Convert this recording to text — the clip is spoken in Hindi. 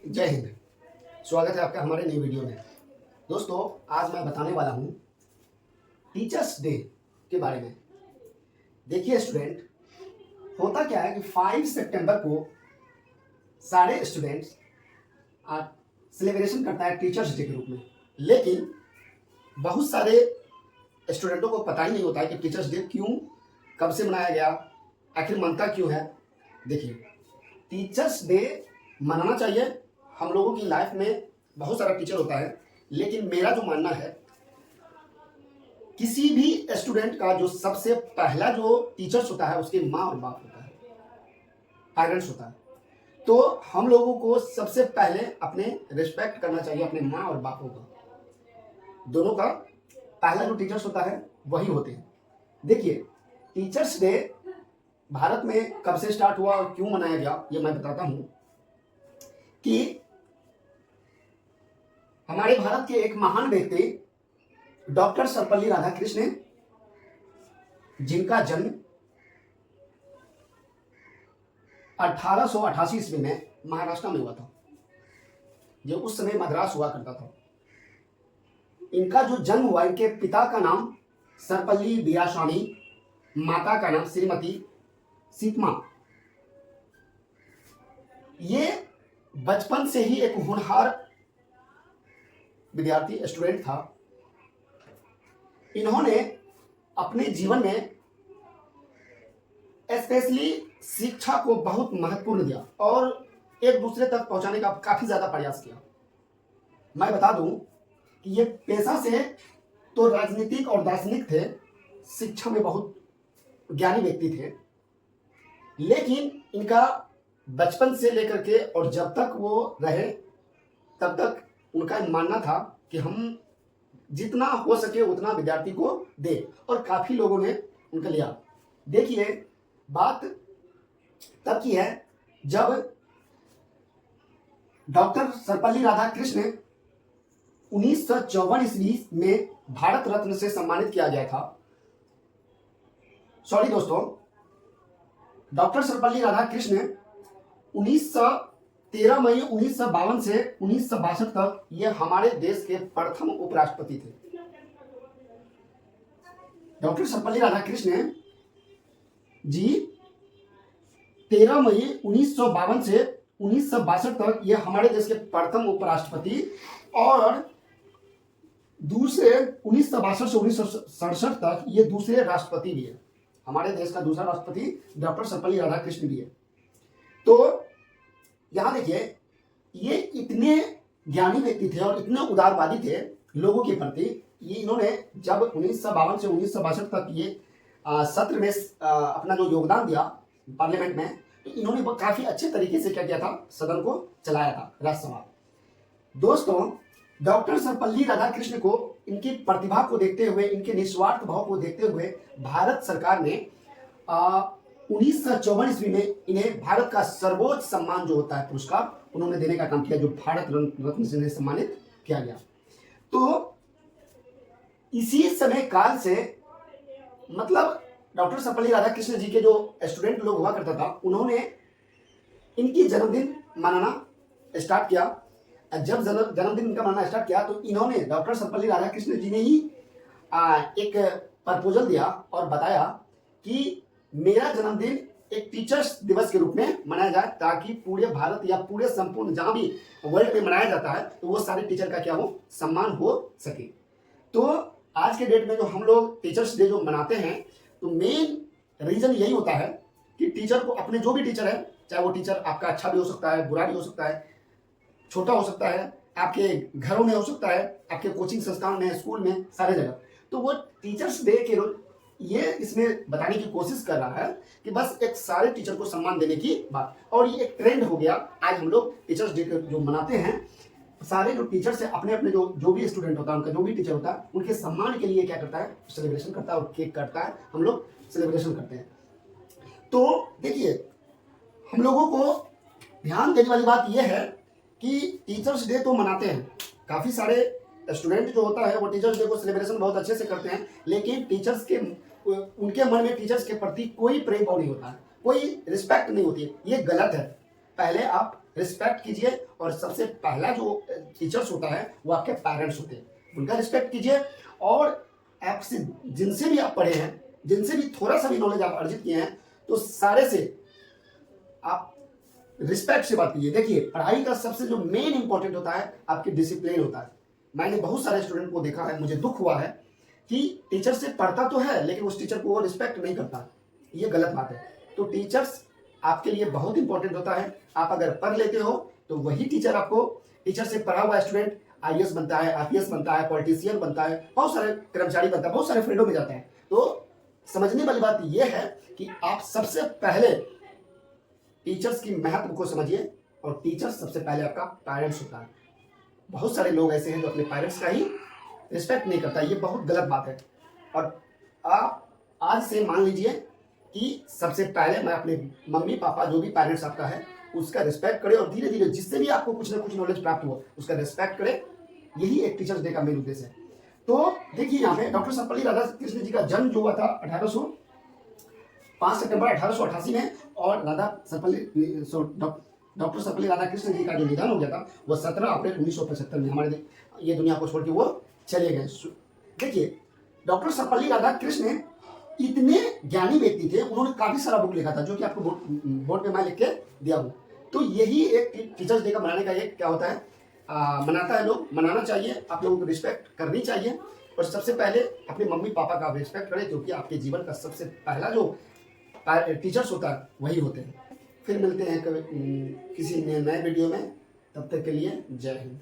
जय हिंद। स्वागत है आपका हमारे नई वीडियो में। दोस्तों, आज मैं बताने वाला हूँ टीचर्स डे के बारे में। देखिए स्टूडेंट, होता क्या है कि 5 सितंबर को सारे स्टूडेंट्स सेलिब्रेशन करता है टीचर्स डे के रूप में, लेकिन बहुत सारे स्टूडेंटों को पता ही नहीं होता है कि टीचर्स डे क्यों, कब से मनाया गया, आखिर मनता क्यों है। देखिए, टीचर्स डे मनाना चाहिए। हम लोगों की लाइफ में बहुत सारा टीचर होता है, लेकिन मेरा जो मानना है, किसी भी स्टूडेंट का जो सबसे पहला जो टीचर्स होता है उसके माँ और बाप होता है, पेरेंट्स होता है। तो हम लोगों को सबसे पहले अपने रिस्पेक्ट करना चाहिए अपने माँ और बापों का। दोनों का पहला जो टीचर्स होता है वही होते हैं। देखिए, टीचर्स डे भारत में कब से स्टार्ट हुआ और क्यों मनाया गया, ये मैं बताता हूं कि हमारे भारत के एक महान व्यक्ति डॉक्टर सर्वपल्ली राधाकृष्णन, जिनका जन्म 1888 ईस्वी में महाराष्ट्र में हुआ था, जो उस समय मद्रास हुआ करता था। इनका जो जन्म हुआ, इनके पिता का नाम सर्वपल्ली वीरास्वामी, माता का नाम श्रीमती सीतमा। ये बचपन से ही एक होनहार विद्यार्थी स्टूडेंट था। इन्होंने अपने जीवन में स्पेशली शिक्षा को बहुत महत्वपूर्ण दिया और एक दूसरे तक पहुंचाने का काफी ज्यादा प्रयास किया। मैं बता दूं कि ये पेशा से तो राजनीतिक और दार्शनिक थे, शिक्षा में बहुत ज्ञानी व्यक्ति थे, लेकिन इनका बचपन से लेकर के और जब तक वो रहे तब तक उनका मानना था कि हम जितना हो सके उतना विद्यार्थी को दे, और काफी लोगों ने उनका लिया। देखिए, बात तब की है जब डॉक्टर सर्वपल्ली राधाकृष्णन 1954 ईस्वी में भारत रत्न से सम्मानित किया गया था। सॉरी दोस्तों, डॉक्टर सर्वपल्ली राधाकृष्णन 13 मई 1952 से 1962 तक ये हमारे देश के प्रथम उपराष्ट्रपति थे। डॉक्टर सर्वपल्ली राधाकृष्णन जी 13 मई 1952 से 1962 तक ये हमारे देश के प्रथम उपराष्ट्रपति, और दूसरे 1962 से 1967 तक ये दूसरे राष्ट्रपति भी है। हमारे देश का दूसरा राष्ट्रपति डॉक्टर सर्वपल्ली राधाकृष्णन भी है। तो यहां देखिए, ये इतने ज्ञानी व्यक्ति थे और इतने उदारवादी थे लोगों के प्रति। ये इन्होंने जब 1952 से 1962 तक ये सत्र में अपना जो योगदान दिया पार्लियामेंट में, तो इन्होंने काफी अच्छे तरीके से क्या किया था, सदन को चलाया था, राज्यसभा। दोस्तों, डॉक्टर सर्वपल्ली राधाकृष्णन को इनकी प्रतिभा को देखते हुए, इनके निस्वार्थ भाव को देखते हुए भारत सरकार ने 1954 ईस्वी में इन्हें भारत का सर्वोच्च सम्मान जो होता है पुरस्कार, उन्होंने देने का काम किया, जो भारत रत्न से सम्मानित किया गया। तो इसी समय काल से, मतलब डॉक्टर सर्वपल्ली राधाकृष्णन जी के जो स्टूडेंट लोग हुआ करता था, उन्होंने इनकी जन्मदिन मनाना स्टार्ट किया। जब जन्मदिन इनका मनाना स्टार्ट किया तो इन्होंने, डॉक्टर सर्वपल्ली राधाकृष्णन जी ने ही एक प्रपोजल दिया और बताया कि मेरा जन्मदिन एक टीचर्स दिवस के रूप में मनाया जाए, ताकि पूरे भारत या पूरे संपूर्ण जहां भी वर्ल्ड में मनाया जाता है तो वो सारे टीचर का क्या हो, सम्मान हो सके। तो आज के डेट में जो हम लोग टीचर्स डे जो मनाते हैं, तो मेन रीजन यही होता है कि टीचर को, अपने जो भी टीचर है, चाहे वो टीचर आपका अच्छा भी हो सकता है, बुरा भी हो सकता है, छोटा हो सकता है, आपके घरों में हो सकता है, आपके कोचिंग संस्थान में, स्कूल में, सारे जगह, तो वो टीचर्स डे के ये इसमें बताने की कोशिश कर रहा है कि बस एक सारे टीचर को सम्मान देने की बात। और ये एक ट्रेंड हो गया, आज हम लोग टीचर्स डे जो मनाते हैं, सारे जो टीचर्स है अपने अपने जो भी स्टूडेंट होता है, उनका जो भी टीचर होता है, उनके सम्मान के लिए क्या करता है, सेलिब्रेशन करता है और केक काटता है, हम लोग सेलिब्रेशन करते हैं। तो देखिए, हम लोगों को ध्यान देने वाली बात यह है कि टीचर्स डे तो मनाते हैं, काफी सारे स्टूडेंट जो होता है वो टीचर्स डे को सेलिब्रेशन बहुत अच्छे से करते हैं, लेकिन टीचर्स के, उनके मन में टीचर्स के प्रति कोई प्रेम भाव नहीं होता है, कोई रिस्पेक्ट नहीं होती है। ये गलत है। पहले आप रिस्पेक्ट कीजिए। और सबसे पहला जो टीचर्स होता है वो आपके पेरेंट्स होते हैं, उनका रिस्पेक्ट कीजिए। और आपसे जिनसे भी आप पढ़े हैं, जिनसे भी थोड़ा सा भी नॉलेज आप अर्जित किए हैं, तो सारे से आप रिस्पेक्ट से बात कीजिए। देखिए, पढ़ाई का सबसे जो मेन इंपॉर्टेंट होता है आपकी डिसिप्लिन होता है। मैंने बहुत सारे स्टूडेंट को देखा है, मुझे दुख हुआ है कि टीचर से पढ़ता तो है लेकिन उस टीचर को वो रिस्पेक्ट नहीं करता। ये गलत बात है। तो टीचर्स आपके लिए बहुत इंपॉर्टेंट होता है। आप अगर पढ़ लेते हो तो वही टीचर आपको, टीचर से पढ़ा हुआ स्टूडेंट आईएएस बनता है, आईपीएस बनता है, पॉलिटिशियन बनता है, बहुत सारे कर्मचारी बनता है, बहुत सारे फील्डों में जाता है। तो समझने वाली बात यह है कि आप सबसे पहले टीचर्स की महत्व को समझिए। और टीचर्स सबसे पहले आपका पेरेंट्स होता है। बहुत सारे लोग ऐसे हैं जो अपने पेरेंट्स का ही रिस्पेक्ट नहीं करता, ये बहुत गलत बात है। और आप आज से मान लीजिए कि सबसे पहले मैं अपने मम्मी पापा जो भी पेरेंट्स आपका है उसका रिस्पेक्ट करें, और धीरे धीरे जिससे भी आपको कुछ ना कुछ नॉलेज प्राप्त हो उसका रिस्पेक्ट करें। यही एक टीचर्स डे का मेन उद्देश्य है। तो देखिए, यहाँ पे डॉक्टर सर्वपल्ली राधाकृष्णन जी का जन्म जो हुआ था 5 सितंबर 1888 में, और डॉक्टर सर्वपल्ली राधाकृष्णन जी का जो निधन हो गया था वो 17 अप्रैल 1975 में हमारे ये दुनिया को छोड़ के वो चले गए। देखिए, डॉक्टर सर्वपल्ली राधाकृष्णन इतने ज्ञानी व्यक्ति थे, उन्होंने काफी सारा बुक लिखा था जो कि आपको बोर्ड पे मैं लिख के दिया हूँ। तो यही एक टीचर्स डे का मनाने का एक क्या होता है, मनाता है लोग, मनाना चाहिए, आप लोगों को रिस्पेक्ट करनी चाहिए। और सबसे पहले अपने मम्मी पापा का रिस्पेक्ट करें, क्योंकि आपके जीवन का सबसे पहला जो टीचर्स होता है वही होते हैं। फिर मिलते हैं किसी नए वीडियो में, तब तक के लिए जय हिंद।